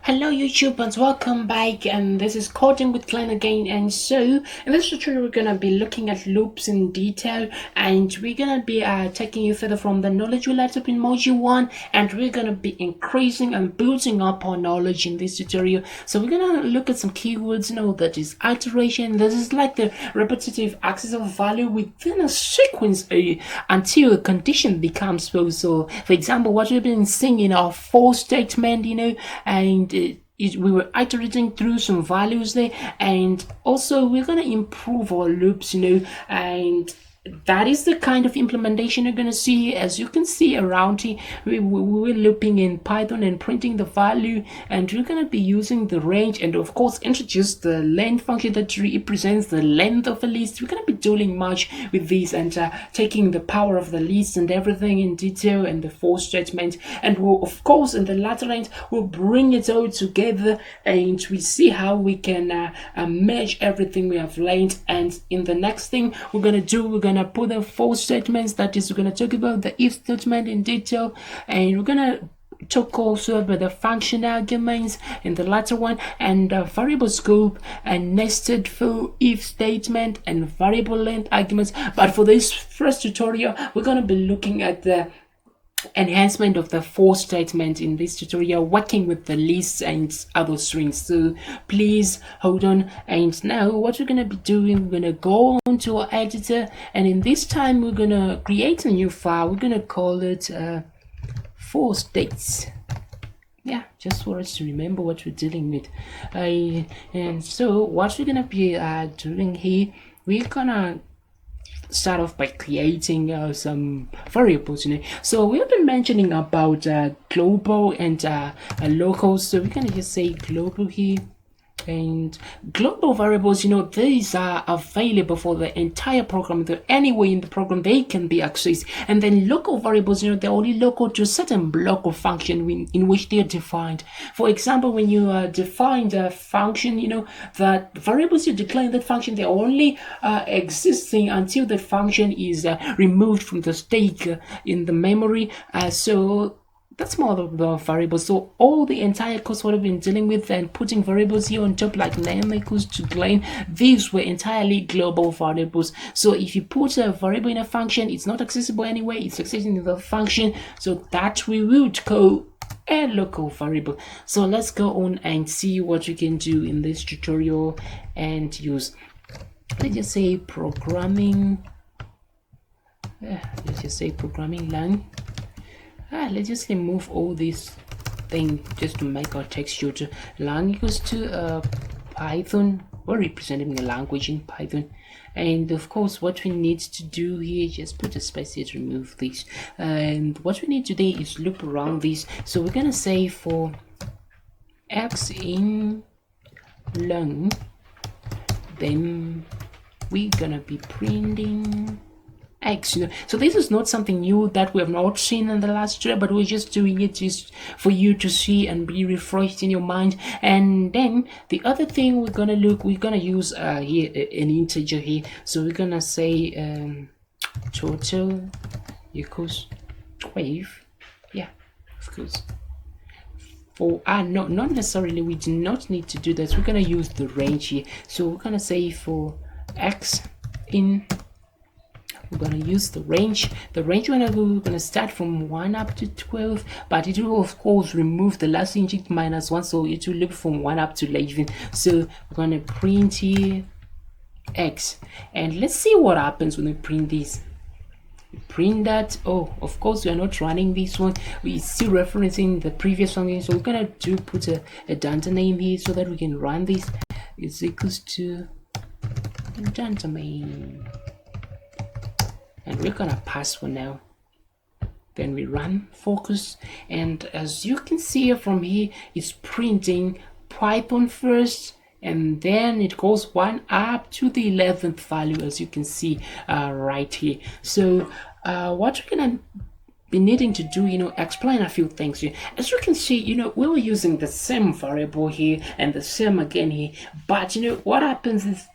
Hello YouTube and welcome back, and this is Coding with Glen again. And so in this tutorial we're gonna be looking at loops in detail, and we're gonna be taking you further from the knowledge we left up in module 1, and we're gonna be increasing and building up our knowledge in this tutorial. So we're gonna look at some keywords, that is iteration. This is like the repetitive access of value within a sequence until a condition becomes false. So for example, what we've been seeing in our for statement, and we were iterating through some values there, and also we're going to improve our loops, and that is the kind of implementation you're going to see. As you can see around here, we're looping in Python and printing the value, and we're going to be using the range, and of course introduce the length function that represents the length of a list. We're going to be doing much with these, and taking the power of the list and everything in detail, and the for statement, and we'll, of course, in the latter end we'll bring it all together, and we see how we can merge everything we have learned. And in the next thing we're going to do, we're going to put the for statements, that is, we're going to talk about the if statement in detail, and we're going to talk also about the function arguments in the latter one, and variable scope and nested for if statement and variable length arguments. But for this first tutorial we're going to be looking at the enhancement of the for statement in this tutorial, working with the lists and other strings. So please hold on. And now what we're going to be doing, we're going to go on to our editor, and in this time we're going to create a new file. We're going to call it for states, just for us to remember what we're dealing with. And so what we're going to be doing here, we're gonna start off by creating some variables. So we have been mentioning about global and local, so we're gonna just say global here. And global variables, these are available for the entire program. Anywhere in the program they can be accessed. And then local variables, they're only local to a certain block of function in which they are defined. For example, when you define the function, that variables you declare in that function, they're only existing until the function is removed from the state in the memory. So that's more of the variables. So all the entire course what I've been dealing with and putting variables here on top, like name equals to Glen, these were entirely global variables. So if you put a variable in a function, it's not accessible anyway, it's accessing the function, so that we would call a local variable. So let's go on and see what we can do in this tutorial and use, let's just say programming, lang. Let's just remove all this thing just to make our texture to lang equals to Python. We're representing the language in Python, and of course what we need to do here, just put a space here to remove this, and what we need today is loop around this. So we're gonna say for x in lang, then we're gonna be printing x. So this is not something new that we have not seen in the last tutorial, but we're just doing it just for you to see and be refreshed in your mind. And then the other thing we're gonna use here an integer here. So we're gonna say total equals 12. Of course. For no, not necessarily, we do not need to do that. We're gonna use the range here. So we're gonna say for x in, we're going to use the range. The range we're going to start from 1 up to 12, but it will of course remove the last digit -1, so it will loop from 1 up to 11. So we're going to print here x, and let's see what happens when we print this. We print that. Oh, of course we are not running this one, we're still referencing the previous one. So we're going to put a data name here so that we can run this. It's equals to data name, and we're gonna pass for now. Then we run focus, and as you can see from here, it's printing Python first, and then it goes 1 up to the 11th value, as you can see right here. So what we're gonna be needing to do, explain a few things here. As you can see, we were using the same variable here and the same again here, but what happens is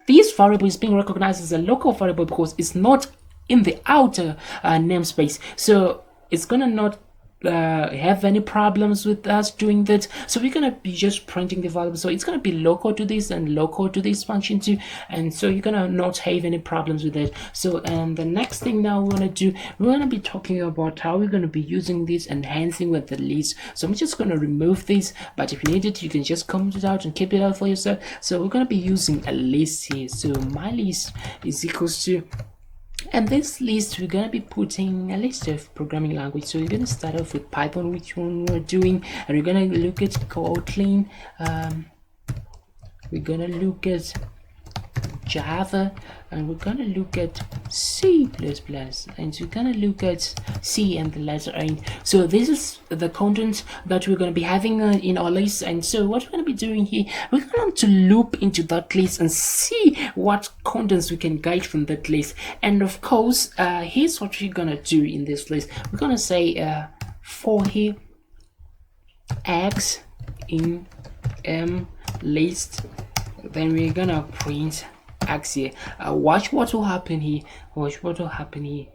this variable is being recognized as a local variable because it's not in the outer namespace. So it's gonna not have any problems with us doing that. So we're gonna be just printing the value, so it's gonna be local to this and local to this function too, and so you're gonna not have any problems with it. So and the next thing now we're gonna do, we're gonna be talking about how we're gonna be using this enhancing with the list. So I'm just gonna remove this, but if you need it you can just comment it out and keep it out for yourself. So we're gonna be using a list here. So my list is equals to, and this list we're gonna be putting a list of programming language. So we're gonna start off with Python, which one we're doing, and we're gonna look at Kotlin, we're gonna look at Java, and we're gonna look at C++, and we're gonna look at C and the letter A. So this is the content that we're gonna be having in our list. And so what we're gonna be doing here, we're going to loop into that list and see what contents we can get from that list. And of course, here's what we're gonna do in this list. We're gonna say for here x in m list, then we're gonna print x here. Watch what will happen here. Watch what will happen here.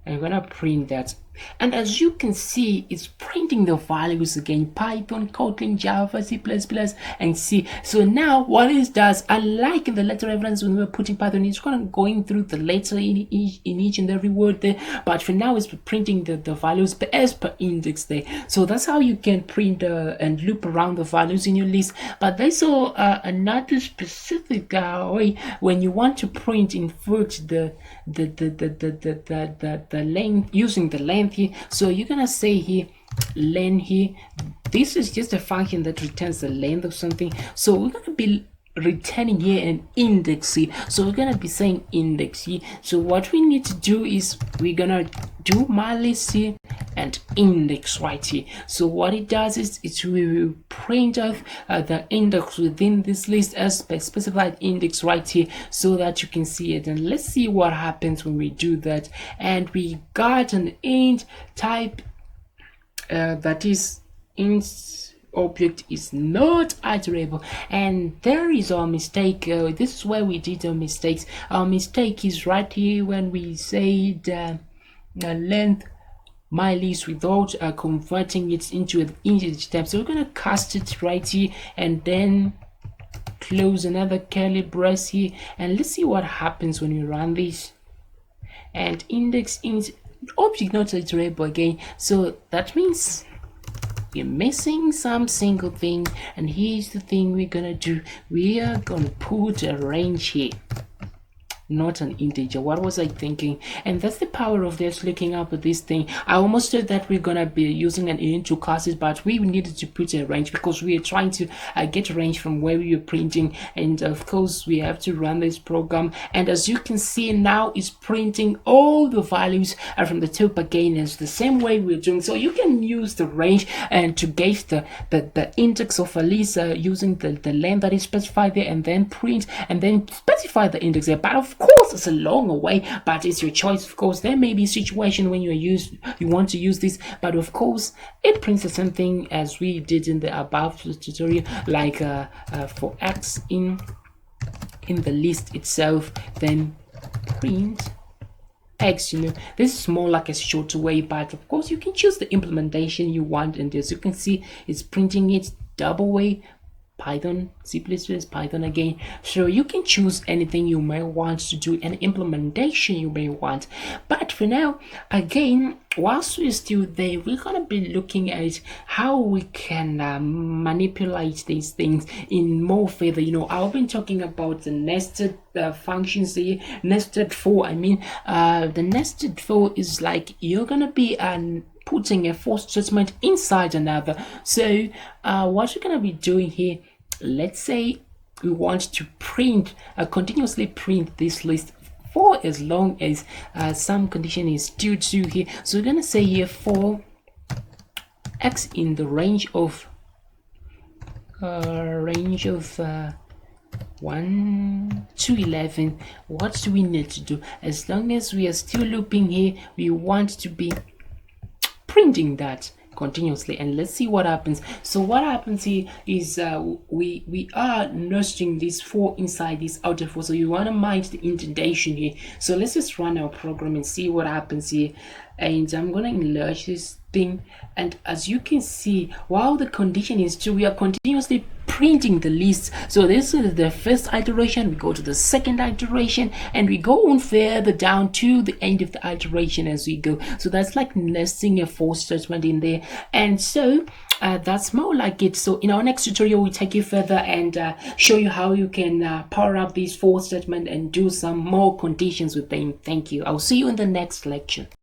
I'm gonna print that, and as you can see, it's printing the values again: Python, Kotlin, Java, C++, and C. So now what it does, unlike in the letter reference when we were putting Python, it's gonna going through the letter in each and every word there, but for now it's printing the values as per index there. So that's how you can print and loop around the values in your list. But there's also another specific way when you want to print, invert the length, using the length here. So you're gonna say here len here. This is just a function that returns the length of something. So we're gonna be returning here an index here. So we're gonna be saying index here. So what we need to do is we're gonna do my list here and index right here. So what it does is it will print off the index within this list as specified index right here, so that you can see it. And let's see what happens when we do that. And we got an int type that is int object is not iterable, and there is our mistake. This is where we did our mistakes. Our mistake is right here when we say the length my list without converting it into an integer type. So we're gonna cast it right here and then close another curly brace here, and let's see what happens when we run this. And index int object not iterable again, so that means we're missing some single thing. And here's the thing we're gonna do, we are gonna put a range here, not an integer. What was I thinking? And that's the power of this, looking up at this thing. I almost said that we're gonna be using an int to classes, but we needed to put a range because we are trying to get a range from where we are printing. And of course we have to run this program, and as you can see now it's printing all the values from the top again, as the same way we're doing. So you can use the range and to gauge the index of a list using the length that is specified there, and then print and then specify the index there. But of course it's a long way, but it's your choice. Of course there may be a situation when you want to use this, but of course it prints the same thing as we did in the above tutorial, like for x in the list itself, then print x. You know, this is more like a shorter way, but of course you can choose the implementation you want. And as you can see, it's printing it double way, Python, C++, Python again. So you can choose anything you may want to do, an implementation you may want. But for now, again, whilst we're still there, we're gonna be looking at how we can manipulate these things in more further. You know, I've been talking about the nested functions here, nested for. I mean, the nested for is like you're gonna be putting a for statement inside another. So what you're gonna be doing here, let's say we want to print continuously print this list for as long as some condition is due to here. So we're gonna say here for x in the range of 1 to 11. What do we need to do? As long as we are still looping here, we want to be printing that continuously, and let's see what happens. So what happens here is we are nesting these for inside this outer for, so you want to mind the indentation here. So let's just run our program and see what happens here. And I'm gonna enlarge this thing, and as you can see, while the condition is true, we are continuously printing the list. So this is the first iteration, we go to the second iteration, and we go on further down to the end of the iteration as we go. So that's like nesting a for statement in there. And so that's more like it. So in our next tutorial, we'll take you further and show you how you can power up these for statement and do some more conditions with them. Thank you. I'll see you in the next lecture.